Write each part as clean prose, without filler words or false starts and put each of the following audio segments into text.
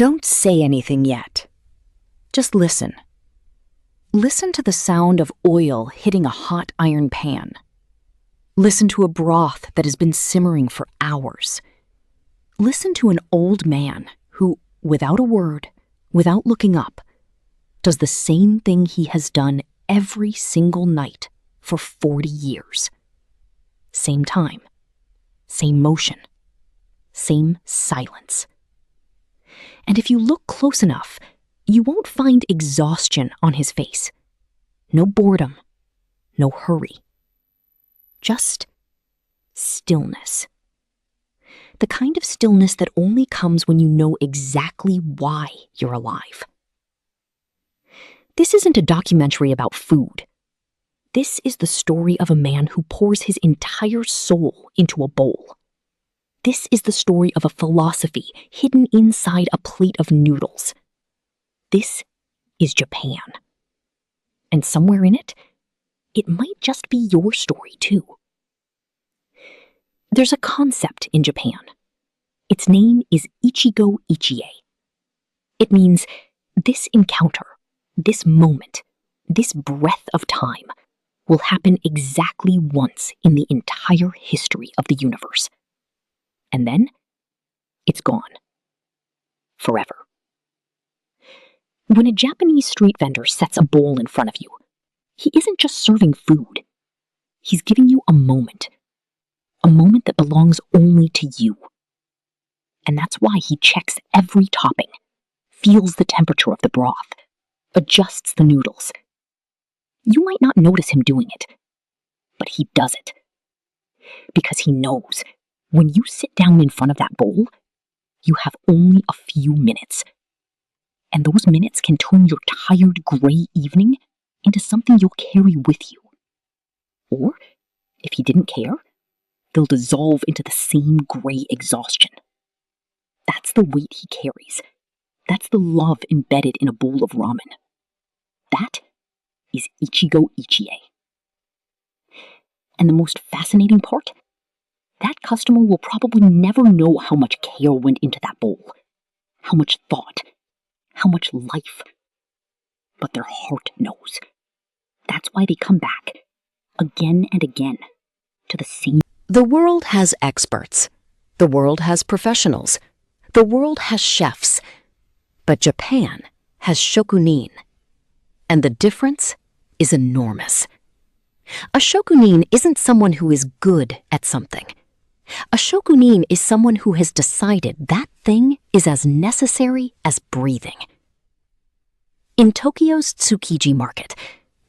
Don't say anything yet. Just listen. Listen to the sound of oil hitting a hot iron pan. Listen to a broth that has been simmering for hours. Listen to an old man who, without a word, without looking up, does the same thing he has done every single night for 40 years. Same time, same motion, same silence. And if you look close enough, you won't find exhaustion on his face. No boredom, no hurry. Just stillness. The kind of stillness that only comes when you know exactly why you're alive. This isn't a documentary about food. This is the story of a man who pours his entire soul into a bowl. This is the story of a philosophy hidden inside a plate of noodles. This is Japan. And somewhere in it, it might just be your story too. There's a concept in Japan. Its name is Ichigo Ichie. It means this encounter, this moment, this breath of time will happen exactly once in the entire history of the universe. And then, it's gone. Forever. When a Japanese street vendor sets a bowl in front of you, he isn't just serving food. He's giving you a moment that belongs only to you. And that's why he checks every topping, feels the temperature of the broth, adjusts the noodles. You might not notice him doing it, but he does it. Because he knows when you sit down in front of that bowl, you have only a few minutes. And those minutes can turn your tired gray evening into something you'll carry with you. Or, if he didn't care, they'll dissolve into the same gray exhaustion. That's the weight he carries. That's the love embedded in a bowl of ramen. That is Ichigo Ichie. And the most fascinating part? That customer will probably never know how much care went into that bowl, how much thought, how much life. But their heart knows. That's why they come back, again and again, to the same. The world has experts. The world has professionals. The world has chefs. But Japan has shokunin. And the difference is enormous. A shokunin isn't someone who is good at something. A shokunin is someone who has decided that thing is as necessary as breathing. In Tokyo's Tsukiji market,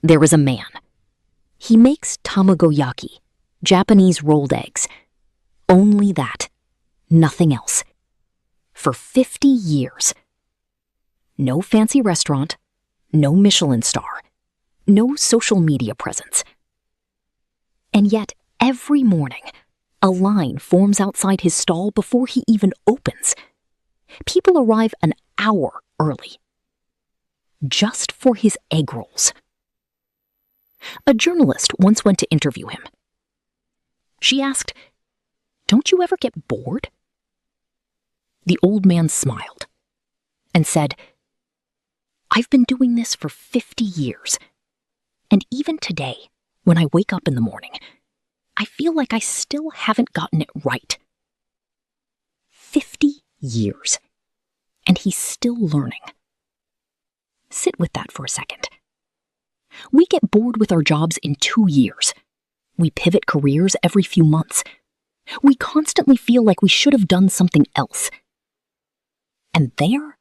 there is a man. He makes tamagoyaki, Japanese rolled eggs. Only that, nothing else. For 50 years. No fancy restaurant, no Michelin star, no social media presence. And yet, every morning, a line forms outside his stall before he even opens. People arrive an hour early. Just for his egg rolls. A journalist once went to interview him. She asked, "Don't you ever get bored?" The old man smiled and said, "I've been doing this for 50 years, and even today, when I wake up in the morning, I feel like I still haven't gotten it right." 50 years, and he's still learning. Sit with that for a second. We get bored with our jobs in 2 years. We pivot careers every few months. We constantly feel like we should have done something else. And there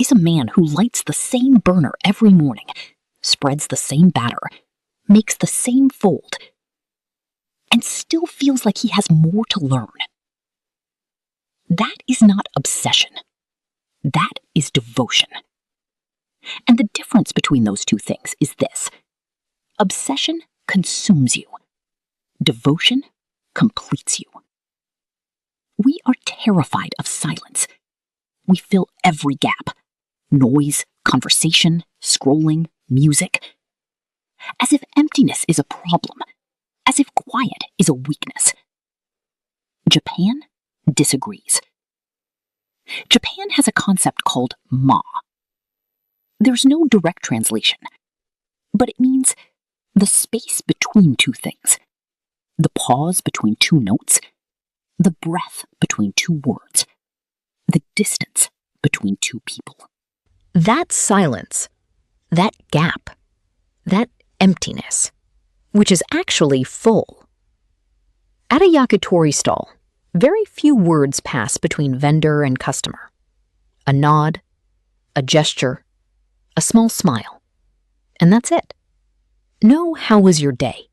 is a man who lights the same burner every morning, spreads the same batter, makes the same fold, and still feels like he has more to learn. That is not obsession. That is devotion. And the difference between those two things is this. Obsession consumes you. Devotion completes you. We are terrified of silence. We fill every gap. Noise, conversation, scrolling, music. As if emptiness is a problem. As if quiet is a weakness. Japan disagrees. Japan has a concept called ma. There's no direct translation, but it means the space between two things, the pause between two notes, the breath between two words, the distance between two people. That silence, that gap, that emptiness, which is actually full. At a yakitori stall, very few words pass between vendor and customer. A nod, a gesture, a small smile, and that's it. No "how was your day?"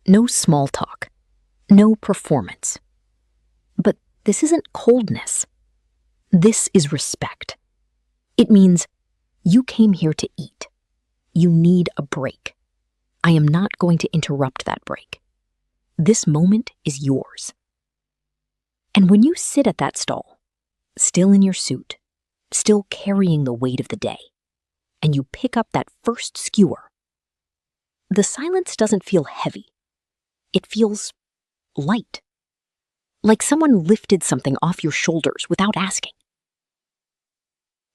No small talk, no performance. But this isn't coldness. This is respect. It means you came here to eat. You need a break. I am not going to interrupt that break. This moment is yours. And when you sit at that stall, still in your suit, still carrying the weight of the day, and you pick up that first skewer, the silence doesn't feel heavy. It feels light. Like someone lifted something off your shoulders without asking.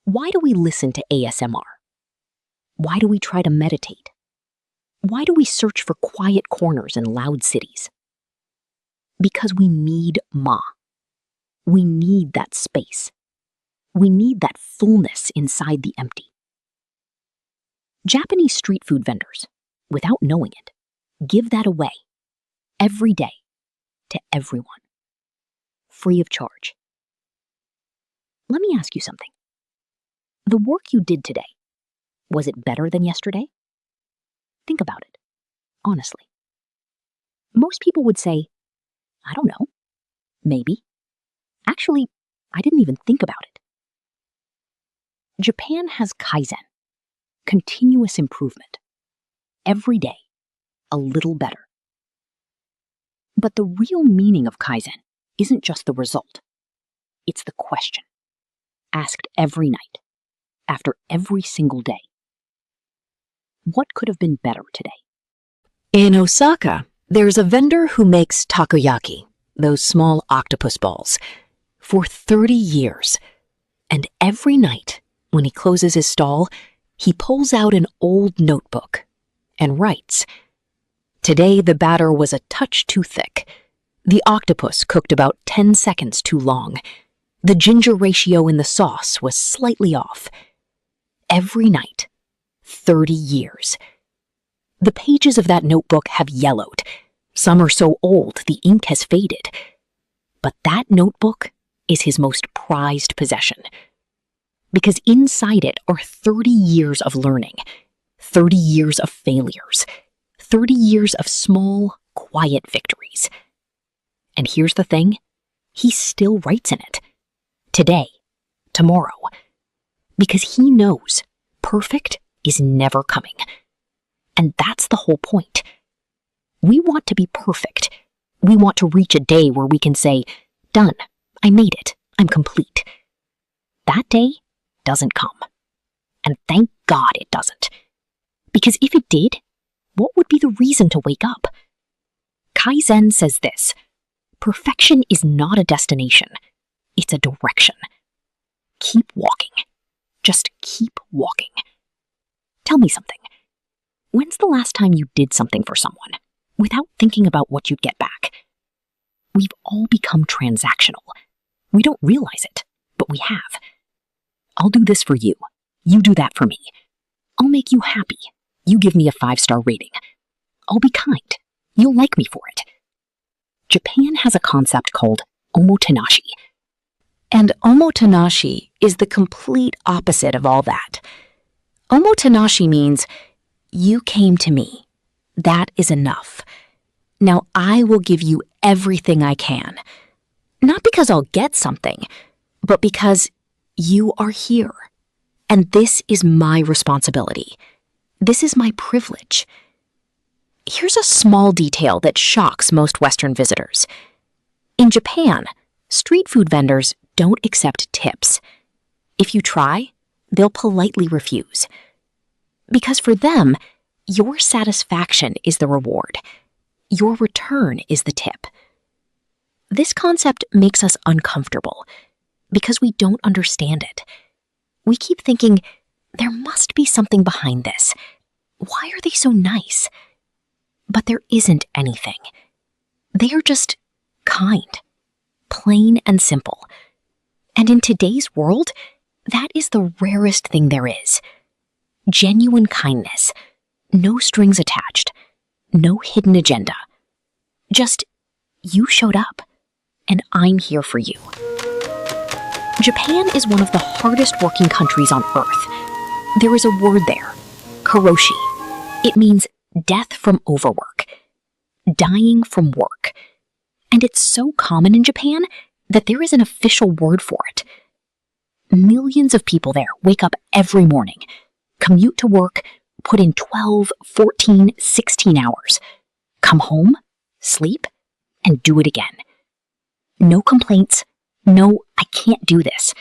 Why do we listen to ASMR? Why do we try to meditate? Why do we search for quiet corners in loud cities? Because we need ma. We need that space. We need that fullness inside the empty. Japanese street food vendors, without knowing it, give that away every day to everyone, free of charge. Let me ask you something. The work you did today, was it better than yesterday? Think about it, honestly. Most people would say, I don't know, maybe. Actually, I didn't even think about it. Japan has Kaizen, continuous improvement. Every day, a little better. But the real meaning of Kaizen isn't just the result. It's the question, asked every night, after every single day. What could have been better today? In Osaka, there's a vendor who makes takoyaki, those small octopus balls, for 30 years. And every night, when he closes his stall, he pulls out an old notebook and writes, "Today the batter was a touch too thick. The octopus cooked about 10 seconds too long. The ginger ratio in the sauce was slightly off." Every night, 30 years. The pages of that notebook have yellowed. Some are so old the ink has faded. But that notebook is his most prized possession. Because inside it are 30 years of learning, 30 years of failures, 30 years of small, quiet victories. And here's the thing, he still writes in it. Today, tomorrow. Because he knows perfect is never coming. And that's the whole point. We want to be perfect. We want to reach a day where we can say, done, I made it, I'm complete. That day doesn't come. And thank God it doesn't. Because if it did, what would be the reason to wake up? Kaizen says this, perfection is not a destination, it's a direction. Keep walking. Just keep walking. Tell me something. When's the last time you did something for someone without thinking about what you'd get back? We've all become transactional. We don't realize it, but we have. I'll do this for you. You do that for me. I'll make you happy. You give me a 5-star rating. I'll be kind. You'll like me for it. Japan has a concept called Omotenashi. And Omotenashi is the complete opposite of all that. Omotenashi means, you came to me. That is enough. Now I will give you everything I can. Not because I'll get something, but because you are here. And this is my responsibility. This is my privilege. Here's a small detail that shocks most Western visitors. In Japan, street food vendors don't accept tips. If you try, they'll politely refuse. Because for them, your satisfaction is the reward. Your return is the tip. This concept makes us uncomfortable because we don't understand it. We keep thinking, there must be something behind this. Why are they so nice? But there isn't anything. They are just kind, plain and simple. And in today's world, that is the rarest thing there is. Genuine kindness, no strings attached, no hidden agenda. Just, you showed up, and I'm here for you. Japan is one of the hardest working countries on Earth. There is a word there, Karoshi. It means death from overwork, dying from work. And it's so common in Japan that there is an official word for it. Millions of people there wake up every morning, commute to work, put in 12, 14, 16 hours, come home, sleep, and do it again. No complaints, no, I can't do this,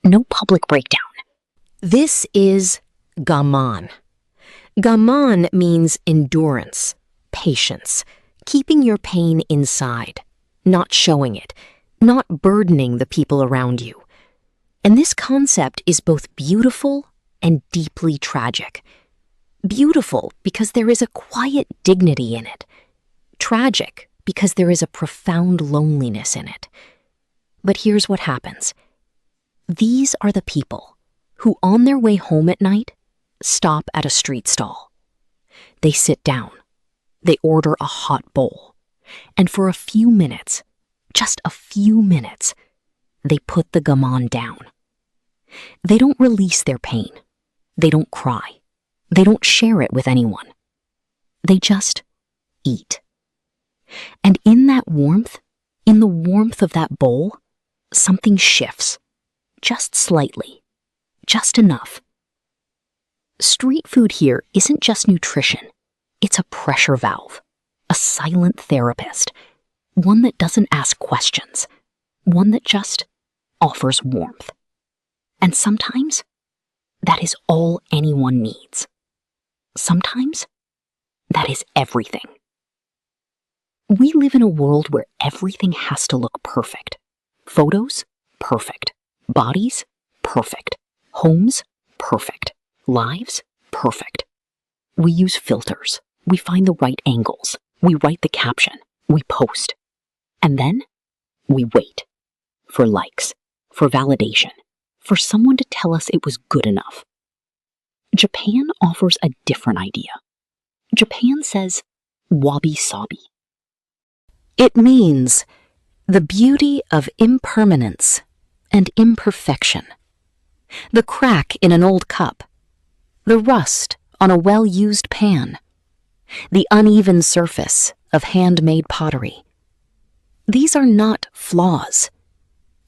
no public breakdown. This is Gaman. Gaman means endurance, patience, keeping your pain inside, not showing it, not burdening the people around you. And this concept is both beautiful and deeply tragic. Beautiful because there is a quiet dignity in it. Tragic because there is a profound loneliness in it. But here's what happens. These are the people who, on their way home at night, stop at a street stall. They sit down. They order a hot bowl. And for a few minutes, just a few minutes, they put the gaman down. They don't release their pain. They don't cry. They don't share it with anyone. They just eat. And in that warmth, in the warmth of that bowl, something shifts. Just slightly. Just enough. Street food here isn't just nutrition. It's a pressure valve. A silent therapist. One that doesn't ask questions. One that just offers warmth. And sometimes, that is all anyone needs. Sometimes, that is everything. We live in a world where everything has to look perfect. Photos, perfect. Bodies, perfect. Homes, perfect. Lives, perfect. We use filters. We find the right angles. We write the caption. We post. And then, we wait. For likes. For validation. For someone to tell us it was good enough. Japan offers a different idea. Japan says, Wabi-Sabi. It means the beauty of impermanence and imperfection. The crack in an old cup. The rust on a well-used pan. The uneven surface of handmade pottery. These are not flaws.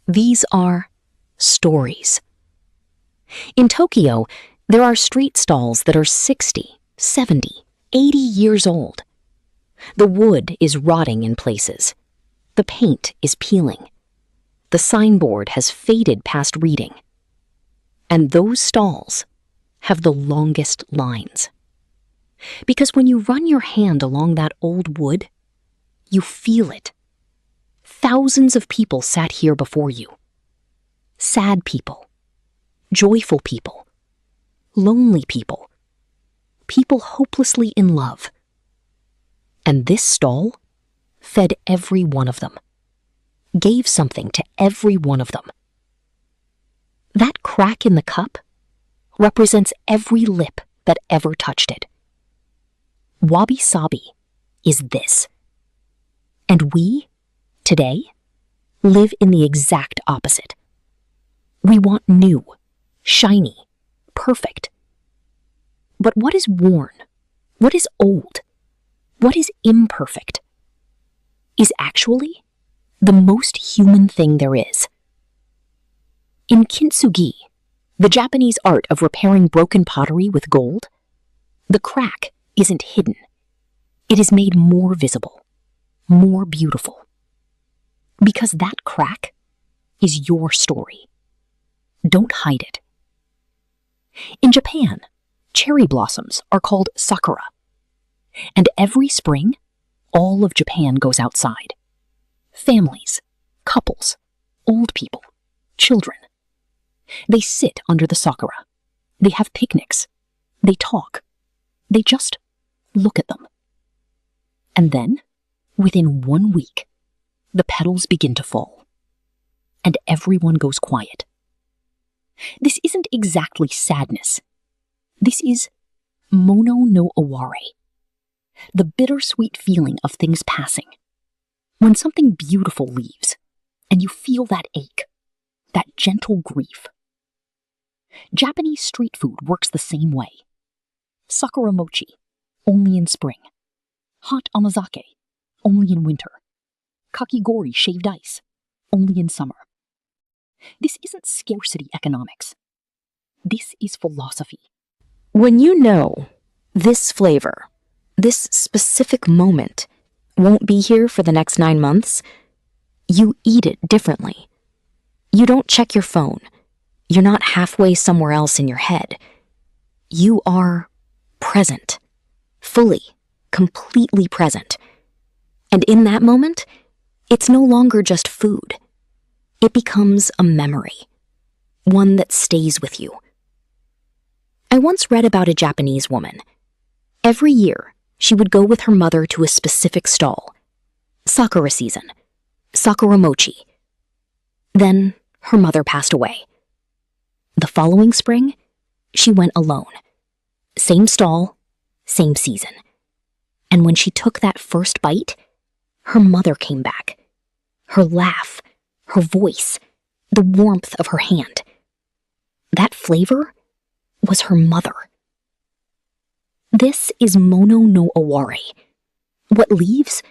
These are stories. In Tokyo, there are street stalls that are 60, 70, 80 years old. The wood is rotting in places. The paint is peeling. The signboard has faded past reading. And those stalls have the longest lines. Because when you run your hand along that old wood, you feel it. Thousands of people sat here before you. Sad people, joyful people, lonely people, people hopelessly in love. And this stall fed every one of them, gave something to every one of them. That crack in the cup represents every lip that ever touched it. Wabi-Sabi is this. And we, today, live in the exact opposite. We want new, shiny, perfect. But what is worn? What is old? What is imperfect? Is actually the most human thing there is. In kintsugi, the Japanese art of repairing broken pottery with gold, the crack isn't hidden. It is made more visible, more beautiful. Because that crack is your story. Don't hide it. In Japan, cherry blossoms are called sakura. And every spring, all of Japan goes outside. Families, couples, old people, Children. They sit under the sakura. They have picnics. They talk. They just look at them. And then, within 1 week, the petals begin to fall. And everyone goes quiet. This isn't exactly sadness. This is mono no aware. The bittersweet feeling of things passing. When something beautiful leaves, and you feel that ache, that gentle grief. Japanese street food works the same way. Sakura mochi, only in spring. Hot amazake, only in winter. Kakigori shaved ice, only in summer. This isn't scarcity economics. This is philosophy. When you know this flavor, this specific moment, won't be here for the next 9 months, you eat it differently. You don't check your phone. You're not halfway somewhere else in your head. You are present, fully, completely present. And in that moment, it's no longer just food. It becomes a memory, one that stays with you. I once read about a Japanese woman. Every year, she would go with her mother to a specific stall. Sakura season, sakura mochi. Then her mother passed away. The following spring, she went alone. Same stall, same season. And when she took that first bite, her mother came back. Her laugh, her voice, the warmth of her hand. That flavor was her mother. This is mono no aware. What leaves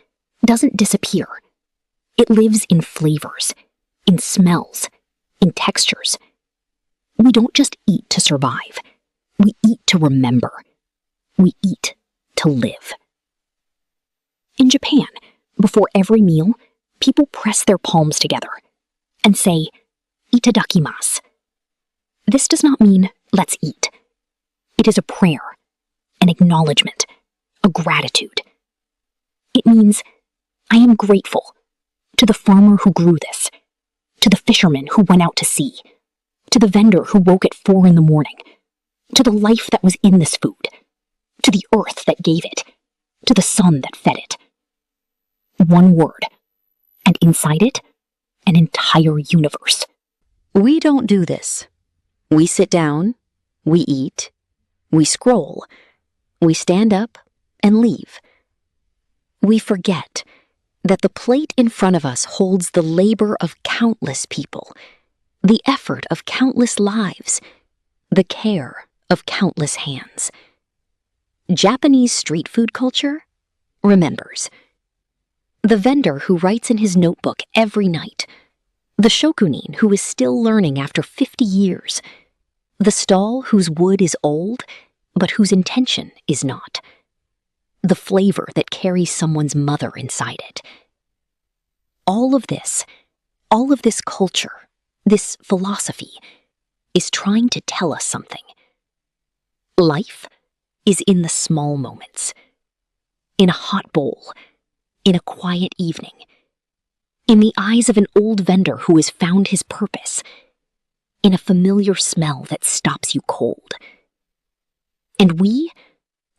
doesn't disappear. It lives in flavors, in smells, in textures. We don't just eat to survive. We eat to remember. We eat to live. In Japan, before every meal, people press their palms together and say, Itadakimasu. This does not mean let's eat. It is a prayer, an acknowledgement, a gratitude. It means I am grateful to the farmer who grew this, to the fisherman who went out to sea, to the vendor who woke at 4 in the morning, to the life that was in this food, to the earth that gave it, to the sun that fed it. One word, and inside it, an entire universe. We don't do this. We sit down, we eat, we scroll, we stand up and leave. We forget that the plate in front of us holds the labor of countless people, the effort of countless lives, the care of countless hands. Japanese street food culture remembers. The vendor who writes in his notebook every night, the shokunin who is still learning after 50 years, the stall whose wood is old, but whose intention is not, the flavor that carries someone's mother inside it. All of this culture, this philosophy, is trying to tell us something. Life is in the small moments. In a hot bowl, in a quiet evening, in the eyes of an old vendor who has found his purpose, in a familiar smell that stops you cold. And we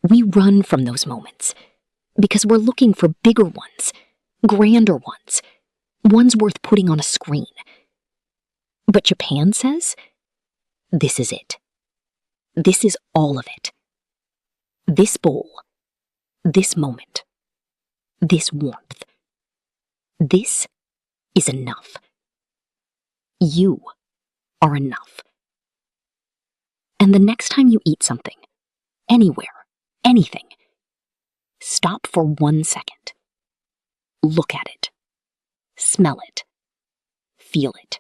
run from those moments because we're looking for bigger ones, grander ones, ones worth putting on a screen. But Japan says, this is it. This is all of it. This bowl, this moment, this warmth. This is enough. You are enough. And the next time you eat something, anywhere, anything, stop for 1 second. Look at it. Smell it. Feel it.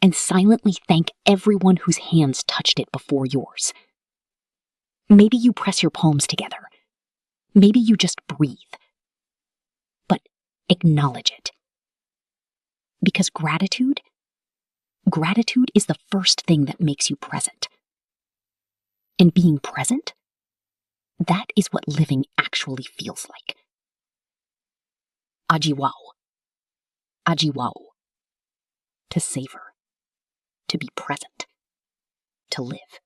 And silently thank everyone whose hands touched it before yours. Maybe you press your palms together. Maybe you just breathe. But acknowledge it. Because gratitude is the first thing that makes you present. And being present, that is what living actually feels like. Ajiwao. Ajiwao. to savor, to be present, to live.